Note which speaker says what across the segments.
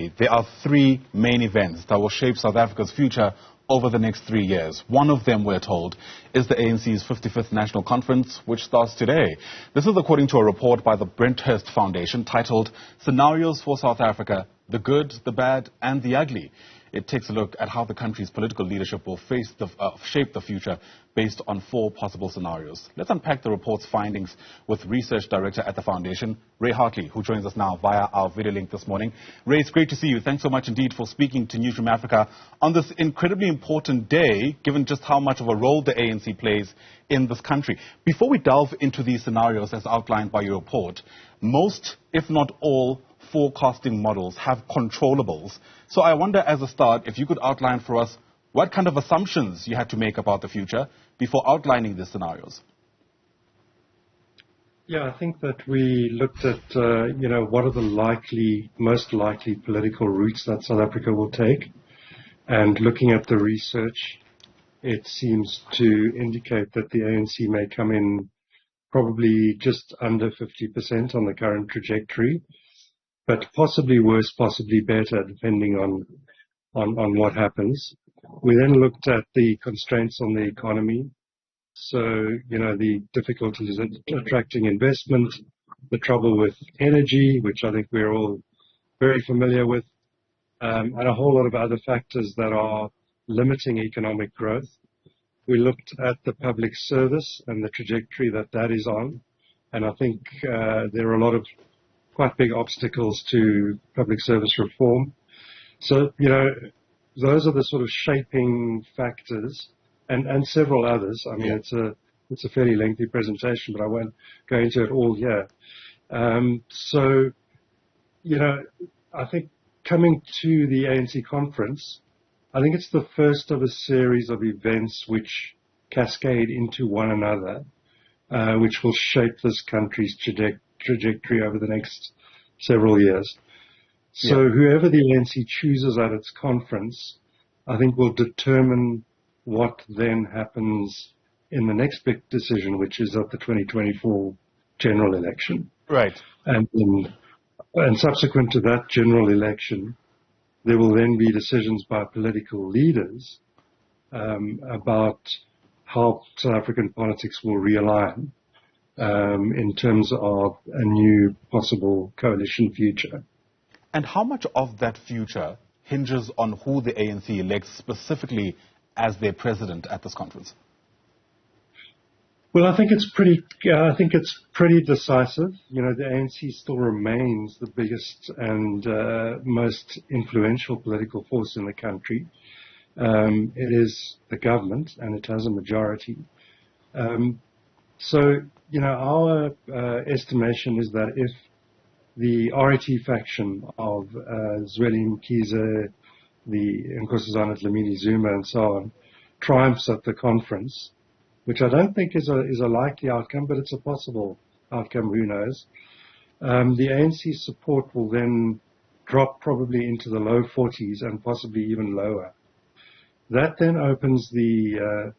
Speaker 1: say there are three main events that will shape South Africa's future over the next 3 years. One of them, we're told, is the ANC's 55th National Conference, which starts today. This is according to a report by the Brenthurst Foundation titled Scenarios for South Africa, the Good, the Bad and the Ugly. It takes a look at how the country's political leadership will shape the future based on 4 possible scenarios. Let's unpack the report's findings with Research Director at the Foundation, Ray Hartley, who joins us now via our video link this morning. Ray, it's great to see you. Thanks so much indeed for speaking to Newzroom Afrika on this incredibly important day, given just how much of a role the ANC plays in this country. Before we delve into these scenarios as outlined by your report, most, if not all, forecasting models have controllables. So I wonder, as a start, if you could outline for us what kind of assumptions you had to make about the future before outlining the scenarios.
Speaker 2: Yeah, I think that we looked at, what are the most likely political routes that South Africa will take. And looking at the research, it seems to indicate that the ANC may come in probably just under 50% on the current trajectory, but possibly worse, possibly better, depending on what happens. We then looked at the constraints on the economy. So, the difficulties at attracting investment, the trouble with energy, which I think we're all very familiar with, and a whole lot of other factors that are limiting economic growth. We looked at the public service and the trajectory that is on, and I think there are a lot of quite big obstacles to public service reform. So, those are the sort of shaping factors and several others. I mean, it's a fairly lengthy presentation, but I won't go into it all here. I think coming to the ANC conference, I think it's the first of a series of events which cascade into one another, which will shape this country's trajectory over the next several years. So whoever the ANC chooses at its conference, I think will determine what then happens in the next big decision, which is at the 2024 general election.
Speaker 1: Right.
Speaker 2: And subsequent to that general election, there will then be decisions by political leaders about how South African politics will realign in terms of a new possible coalition future.
Speaker 1: And how much of that future hinges on who the ANC elects specifically as their president at this conference?
Speaker 2: Well, I think it's pretty decisive. The ANC still remains the biggest and most influential political force in the country. It is the government, and it has a majority. Our estimation is that if the RET faction of Zweli Mkhize, the Nkosazana Dlamini Zuma, and so on, triumphs at the conference, which I don't think is a likely outcome, but it's a possible outcome, who knows. The ANC's support will then drop probably into the low 40s and possibly even lower. That then opens the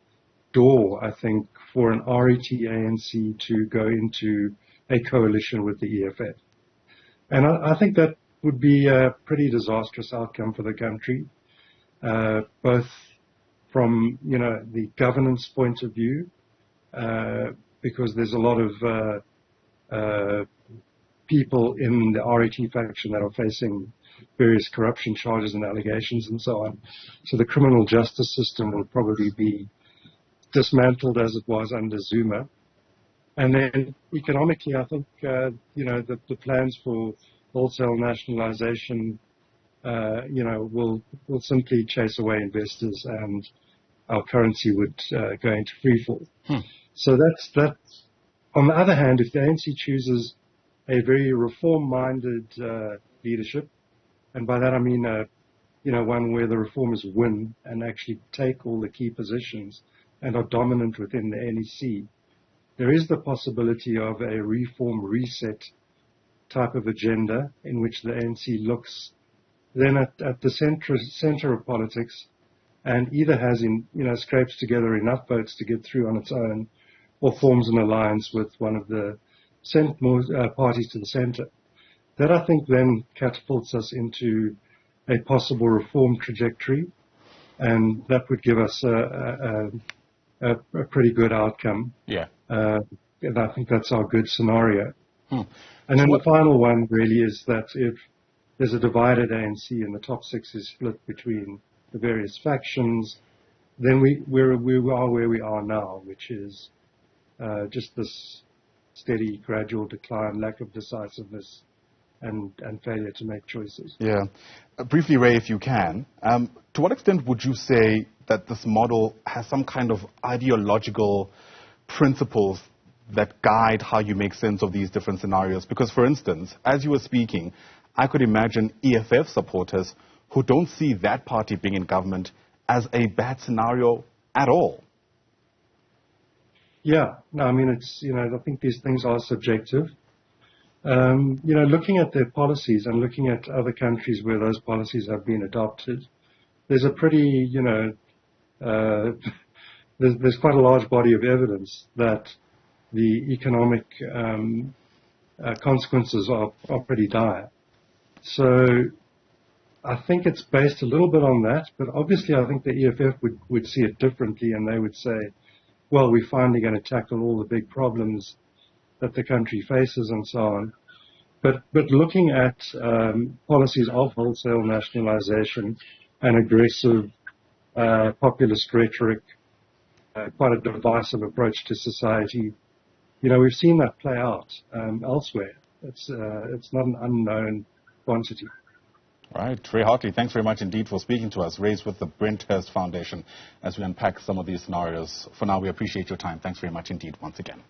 Speaker 2: door, I think, for an RET ANC to go into a coalition with the EFF. And I think that would be a pretty disastrous outcome for the country, both from, the governance point of view, because there's a lot of people in the RET faction that are facing various corruption charges and allegations and so on. So the criminal justice system will probably be dismantled as it was under Zuma. And then economically, I think, the plans for wholesale nationalization, will simply chase away investors, and our currency would go into freefall. So that's. On the other hand, if the ANC chooses a very reform-minded leadership, and by that I mean, one where the reformers win and actually take all the key positions and are dominant within the NEC, there is the possibility of a reform reset type of agenda in which the ANC looks then at the center of politics and either has scrapes together enough votes to get through on its own, or forms an alliance with one of the parties to the center. That, I think, then catapults us into a possible reform trajectory, and that would give us a pretty good outcome.
Speaker 1: Yeah.
Speaker 2: And I think that's our good scenario.
Speaker 1: Hmm.
Speaker 2: And then the final one really is that if there's a divided ANC and the top six is split between the various factions, then we are where we are now, which is just this steady, gradual decline, lack of decisiveness, and failure to make choices.
Speaker 1: Yeah. Briefly, Ray, if you can, to what extent would you say that this model has some kind of ideological principles that guide how you make sense of these different scenarios? Because, for instance, as you were speaking, I could imagine EFF supporters who don't see that party being in government as a bad scenario at all.
Speaker 2: Yeah, no, I mean, I think these things are subjective. Looking at their policies and looking at other countries where those policies have been adopted, there's a pretty, there's quite a large body of evidence that the economic consequences are pretty dire. So I think it's based a little bit on that, but obviously I think the EFF would see it differently, and they would say, well, we're finally going to tackle all the big problems that the country faces and so on. But looking at policies of wholesale nationalization and aggressive populist rhetoric, quite a divisive approach to society, we've seen that play out elsewhere. It's not an unknown quantity.
Speaker 1: Right. Ray Hartley, thanks very much indeed for speaking to us. Ray's with the Brenthurst Foundation as we unpack some of these scenarios. For now, we appreciate your time. Thanks very much indeed once again.